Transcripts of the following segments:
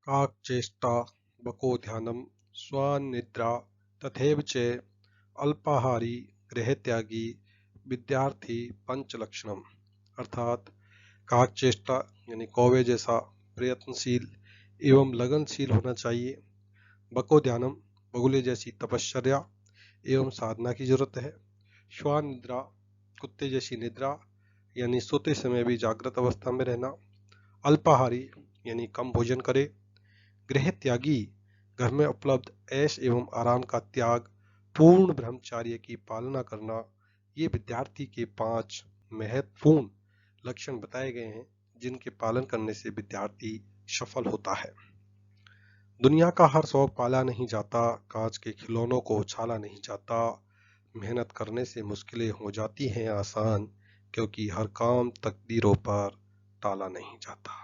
काकचेष्टा बकोध्यानं स्वनिद्रा तथैव च अल्पाहारी गृहत्यागी विद्यार्थी पंचलक्षणम। अर्थात काकचेष्टा यानी कौवे जैसा प्रयत्नशील एवं लगनशील होना चाहिए। बकोध्यानम बगुले जैसी तपश्चर्या एवं साधना की जरूरत है। श्वानिद्रा कुत्ते जैसी निद्रा यानी सोते समय भी जागृत अवस्था में रहना। अल्पाहारी यानी कम भोजन करे। गृह त्यागी घर में उपलब्ध ऐश एवं आराम का त्याग, पूर्ण ब्रह्मचार्य की पालना करना, ये विद्यार्थी के 5 महत्वपूर्ण लक्षण बताए गए हैं जिनके पालन करने से विद्यार्थी सफल होता है। दुनिया का हर शौक पाला नहीं जाता, कांच के खिलौनों को उछाला नहीं जाता, मेहनत करने से मुश्किलें हो जाती हैं आसान, क्योंकि हर काम तकदीरों पर टाला नहीं जाता।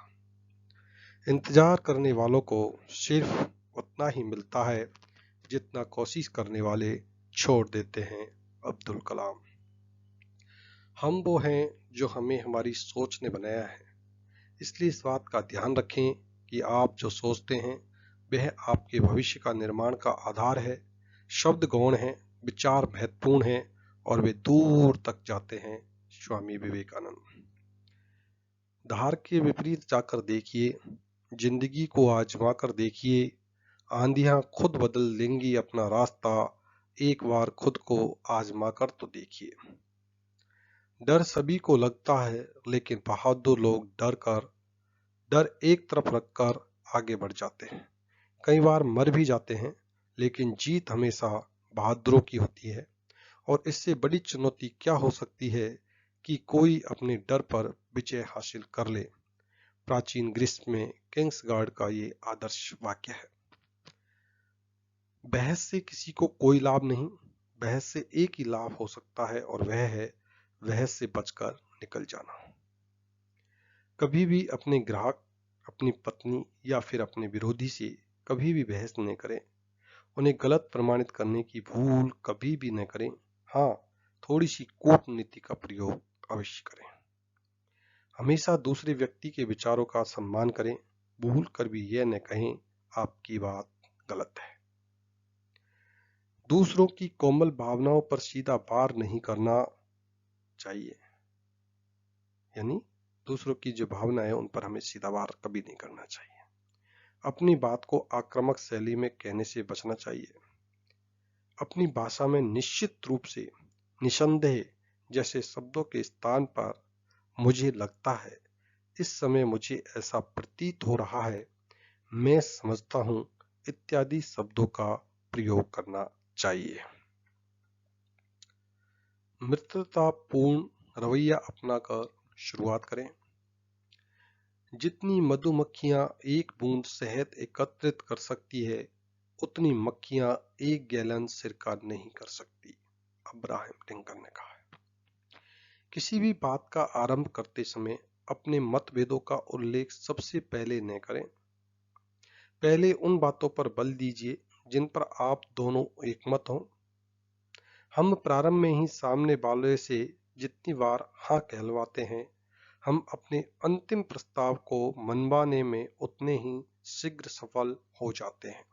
इंतजार करने वालों को सिर्फ उतना ही मिलता है जितना कोशिश करने वाले छोड़ देते हैं। अब्दुल कलाम। हम वो हैं जो हमें हमारी सोच ने बनाया है, इसलिए इस बात का ध्यान रखें कि आप जो सोचते हैं वह आपके भविष्य का निर्माण का आधार है। शब्द गौण हैं, विचार महत्वपूर्ण हैं और वे दूर तक जाते हैं। स्वामी विवेकानंद। धार के विपरीत जाकर देखिए, जिंदगी को आजमा कर देखिए, आंधियां खुद बदल लेंगी अपना रास्ता, एक बार खुद को आजमा कर तो देखिए। डर सभी को लगता है, लेकिन बहादुर लोग डर एक तरफ रखकर आगे बढ़ जाते हैं। कई बार मर भी जाते हैं, लेकिन जीत हमेशा बहादुरों की होती है। और इससे बड़ी चुनौती क्या हो सकती है कि कोई अपने डर पर विजय हासिल कर ले। प्राचीन ग्रीस में किंग्सगार्ड का ये आदर्श वाक्य है। बहस से किसी को कोई लाभ नहीं, बहस से एक ही लाभ हो सकता है और वह है बहस से बचकर निकल जाना। कभी भी अपने ग्राहक, अपनी पत्नी या फिर अपने विरोधी से कभी भी बहस न करें। उन्हें गलत प्रमाणित करने की भूल कभी भी न करें। हाँ, थोड़ी सी कूटनीति का प्रयोग अवश्य करें। हमेशा दूसरे व्यक्ति के विचारों का सम्मान करें। भूल कर भी यह न कहें आपकी बात गलत है। दूसरों की कोमल भावनाओं पर सीधा वार नहीं करना चाहिए, यानी दूसरों की जो भावना है उन पर हमें सीधा वार कभी नहीं करना चाहिए। अपनी बात को आक्रामक शैली में कहने से बचना चाहिए। अपनी भाषा में निश्चित रूप से निसंदेह जैसे शब्दों के स्थान पर मुझे लगता है, इस समय मुझे ऐसा प्रतीत हो रहा है, मैं समझता हूं इत्यादि शब्दों का प्रयोग करना चाहिए। मित्रतापूर्ण रवैया अपनाकर शुरुआत करें। जितनी मधुमक्खियां एक बूंद शहद एकत्रित कर सकती है, उतनी मक्खियां 1 गैलन सिरका नहीं कर सकती। अब्राहम लिंकन ने कहा है। किसी भी बात का आरंभ करते समय अपने मतभेदों का उल्लेख सबसे पहले न करें। पहले उन बातों पर बल दीजिए जिन पर आप दोनों एकमत हों। हम प्रारंभ में ही सामने वाले से जितनी बार हाँ कहलवाते हैं, हम अपने अंतिम प्रस्ताव को मनवाने में उतने ही शीघ्र सफल हो जाते हैं।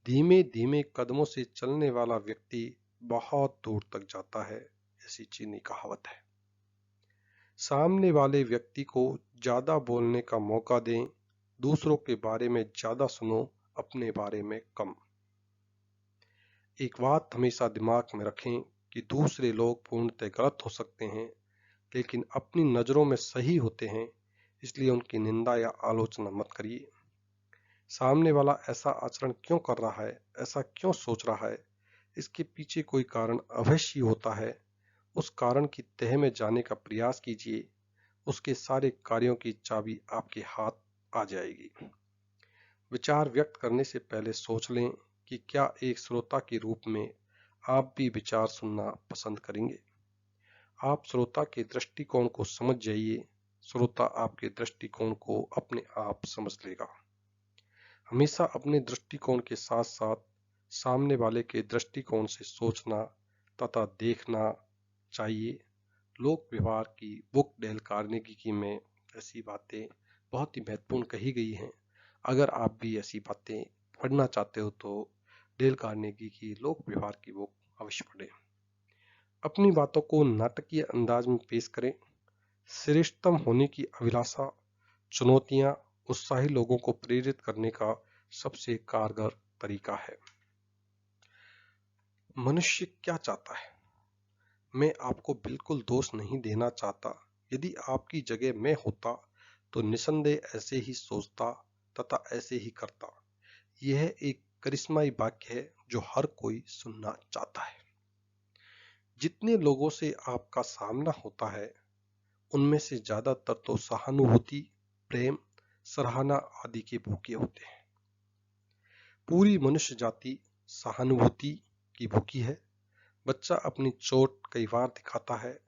धीमे धीमे कदमों से चलने वाला व्यक्ति बहुत दूर तक जाता है, ऐसी चीनी कहावत है। सामने वाले व्यक्ति को ज्यादा बोलने का मौका दें। दूसरों के बारे में ज्यादा सुनो, अपने बारे में कम। एक बात हमेशा दिमाग में रखें कि दूसरे लोग पूर्णतः गलत हो सकते हैं, लेकिन अपनी नजरों में सही होते हैं, इसलिए उनकी निंदा या आलोचना मत करिए। सामने वाला ऐसा आचरण क्यों कर रहा है, ऐसा क्यों सोच रहा है, इसके पीछे कोई कारण अवश्य होता है। उस कारण की तह में जाने का प्रयास कीजिए, उसके सारे कार्यों की चाबी आपके हाथ आ जाएगी। विचार व्यक्त करने से पहले सोच लें कि क्या एक श्रोता के रूप में आप भी विचार सुनना पसंद करेंगे। आप श्रोता के दृष्टिकोण को समझ जाइए, श्रोता आपके दृष्टिकोण को अपने आप समझ लेगा। हमेशा अपने दृष्टिकोण के साथ साथ सामने वाले के दृष्टिकोण से सोचना तथा देखना चाहिए। लोक व्यवहार की बुक डेल कार्नेगी की में ऐसी बातें बहुत ही महत्वपूर्ण कही गई हैं। अगर आप भी ऐसी बातें पढ़ना चाहते हो तो डेल कार्नेगी की लोक व्यवहार की बुक अवश्य पढ़ें। अपनी बातों को नाटकीय अंदाज में पेश करें। श्रेष्ठतम होने की अभिलाषा, चुनौतियां उत्साही लोगों को प्रेरित करने का सबसे कारगर तरीका है। मनुष्य क्या चाहता है? मैं आपको बिल्कुल दोष नहीं देना चाहता। यदि आपकी जगह मैं होता तो निसंदेह ऐसे ही सोचता तथा ऐसे ही करता। यह एक करिश्माई वाक्य है जो हर कोई सुनना चाहता है। जितने लोगों से आपका सामना होता है उनमें से ज्यादातर तो सहानुभूति, प्रेम, सराहना आदि के भूखे होते हैं। पूरी मनुष्य जाति सहानुभूति की भूखी है। बच्चा अपनी चोट कई बार दिखाता है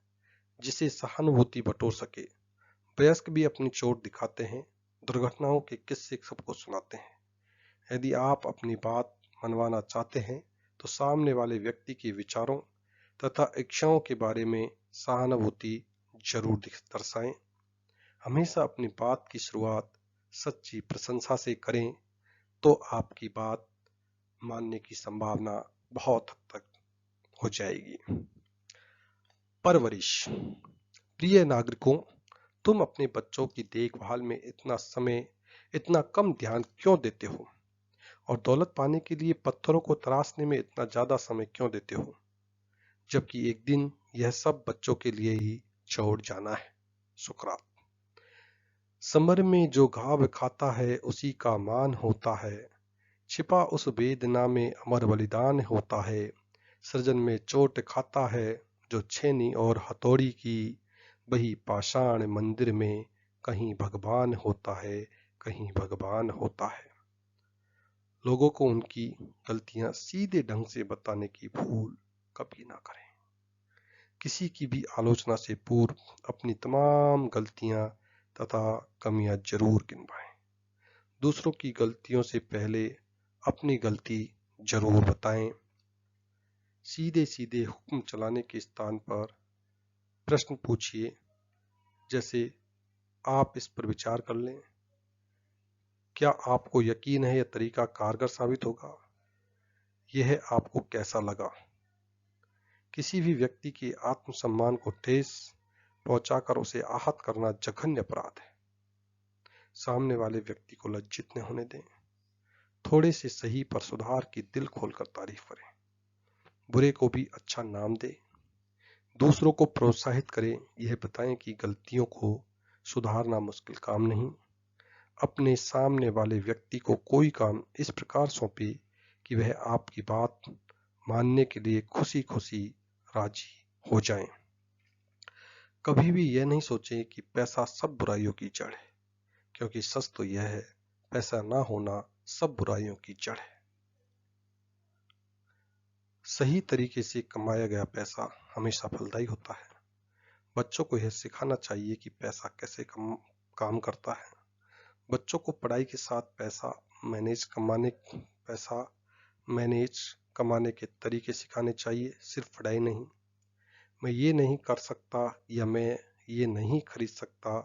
जिसे सहानुभूति बटोर सके। वयस्क भी अपनी चोट दिखाते हैं, दुर्घटनाओं के किस्से सबको सुनाते हैं। यदि आप अपनी बात मनवाना चाहते हैं तो सामने वाले व्यक्ति के विचारों तथा इच्छाओं के बारे में सहानुभूति जरूर दर्शाएं। हमेशा अपनी बात की शुरुआत सच्ची प्रशंसा से करें तो आपकी बात मानने की संभावना बहुत हद तक हो जाएगी। परवरिश। प्रिय नागरिकों, तुम अपने बच्चों की देखभाल में इतना कम ध्यान क्यों देते हो और दौलत पाने के लिए पत्थरों को तराशने में इतना ज्यादा समय क्यों देते हो, जबकि एक दिन यह सब बच्चों के लिए ही छोड़ जाना है। सुकरात। समर में जो घाव खाता है उसी का मान होता है। छिपा उस वेदना में अमर बलिदान होता है। सृजन में चोट खाता है जो छेनी और हथौड़ी की, वही पाषाण मंदिर में कहीं भगवान होता है, कहीं भगवान होता है। लोगों को उनकी गलतियां सीधे ढंग से बताने की भूल कभी ना करें। किसी की भी आलोचना से पूर्व अपनी तमाम गलतियां तथा कमियां जरूर गिनवाएं। दूसरों की गलतियों से पहले अपनी गलती जरूर बताएं। सीधे सीधे हुक्म चलाने के स्थान पर प्रश्न पूछिए, जैसे आप इस पर विचार कर लें। क्या आपको यकीन है यह तरीका कारगर साबित होगा? यह आपको कैसा लगा? किसी भी व्यक्ति के आत्मसम्मान को ठेस पहुंचाकर उसे आहत करना जघन्य अपराध है। सामने वाले व्यक्ति को लज्जित न होने दें। थोड़े से सही पर सुधार की दिल खोलकर तारीफ करें। बुरे को भी अच्छा नाम दें। दूसरों को प्रोत्साहित करें। यह बताएं कि गलतियों को सुधारना मुश्किल काम नहीं। अपने सामने वाले व्यक्ति को कोई काम इस प्रकार सौंपे कि वह आपकी बात मानने के लिए खुशी खुशी राजी हो जाएं। कभी भी यह नहीं सोचें कि पैसा सब बुराइयों की जड़ है, क्योंकि सच तो यह है, पैसा ना होना सब बुराइयों की जड़ है। सही तरीके से कमाया गया पैसा हमेशा फलदायी होता है। बच्चों को यह सिखाना चाहिए कि पैसा कैसे काम करता है। बच्चों को पढ़ाई के साथ पैसा मैनेज कमाने के तरीके सिखाने चाहिए, सिर्फ पढ़ाई नहीं। मैं ये नहीं कर सकता या मैं ये नहीं खरीद सकता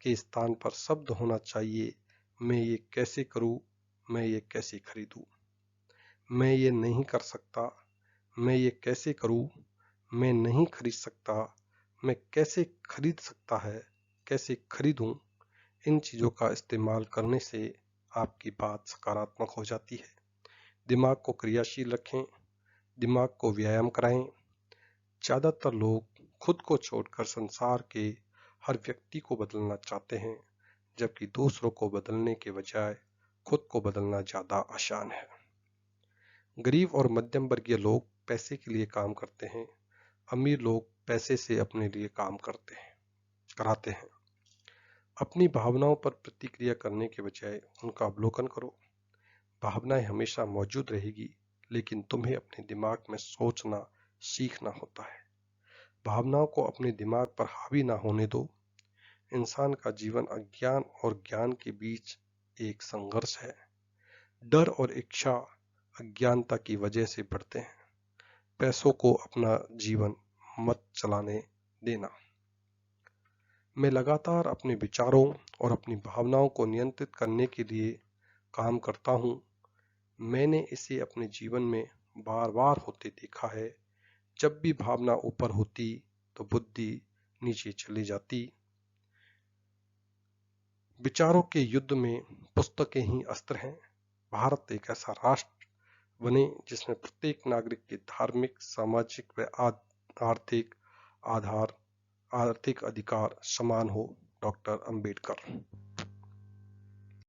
के स्थान पर शब्द होना चाहिए, मैं ये कैसे करूं, मैं ये कैसे खरीदूं। मैं ये नहीं कर सकता, मैं ये कैसे करूं, मैं नहीं खरीद सकता, मैं कैसे खरीद सकता है, कैसे खरीदूं। इन चीजों का इस्तेमाल करने से आपकी बात सकारात्मक हो जाती है। दिमाग को क्रियाशील रखें, दिमाग को व्यायाम कराएं। ज्यादातर लोग खुद को छोड़कर संसार के हर व्यक्ति को बदलना चाहते हैं, जबकि दूसरों को बदलने के बजाय खुद को बदलना ज्यादा आसान है। गरीब और मध्यम वर्गीय लोग पैसे के लिए काम करते हैं, अमीर लोग पैसे से अपने लिए काम कराते हैं। अपनी भावनाओं पर प्रतिक्रिया करने के बजाय उनका अवलोकन करो। भावनाएं हमेशा मौजूद रहेगी, लेकिन तुम्हें अपने दिमाग में सोचना सीखना होता है। भावनाओं को अपने दिमाग पर हावी ना होने दो। इंसान का जीवन अज्ञान और ज्ञान के बीच एक संघर्ष है। डर और इच्छा अज्ञानता की वजह से बढ़ते हैं। पैसों को अपना जीवन मत चलाने देना। मैं लगातार अपने विचारों और अपनी भावनाओं को नियंत्रित करने के लिए काम करता हूँ, मैंने इसे अपने जीवन में बार बार होते देखा है। जब भी भावना ऊपर होती तो बुद्धि नीचे चली जाती। विचारों के युद्ध में पुस्तकें ही अस्त्र हैं। भारत एक ऐसा राष्ट्र बने जिसमें प्रत्येक नागरिक के धार्मिक, सामाजिक व आर्थिक आधार आर्थिक अधिकार समान हो। डॉक्टर अंबेडकर।